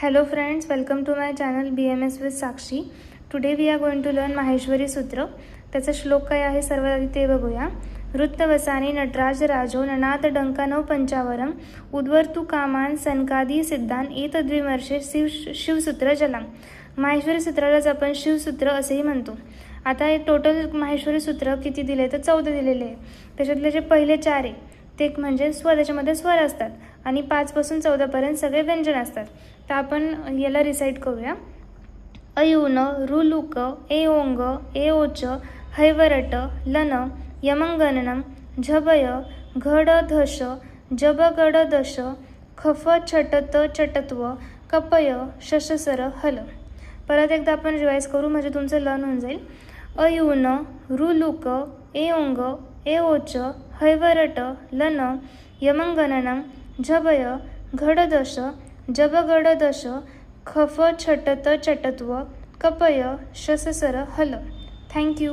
Hello friends, welcome to my channel BMS with Sakshi. Today we are going to learn Maheshwari सूत्र. त्याचा श्लोक काय आहे सर्वात आधी ते बघूया. वृत्तवसानी नटराज राजो ननाद डंकानव पंचावरम उद्वर्तु कामान सनकादी सिद्धान एतद्विमर्शे शिवसूत्र जलम. माहेश्वरी सूत्रालाच आपण शिवसूत्र असेही म्हणतो. आता हे टोटल माहेश्वरी सूत्र किती दिले तर 14 दिलेले आहे. त्याच्यातले जे पहिले 4 आहे ते म्हणजे स्वर, त्याच्यामध्ये स्वर असतात आणि 5 पासून 14 पर्यंत सगळे व्यंजन असतात. तर आपण याला रिसाईट करूया. अयुन रुलुक ए ओंग ए ओच हैवरट लन यमंगननम झबय घड धश जबगड दश खफ छटत चटत्व कपय शशसर हल. परत एकदा आपण रिवाईज करू म्हणजे तुमचं लर्न होऊन जाईल. अयुन रुलुक ए ओंग ए ओच हैवरट लन यमंगननम झबय घडदश जबगडदश खफ छटत चटत्व कपय शससर हल. थँक्यू.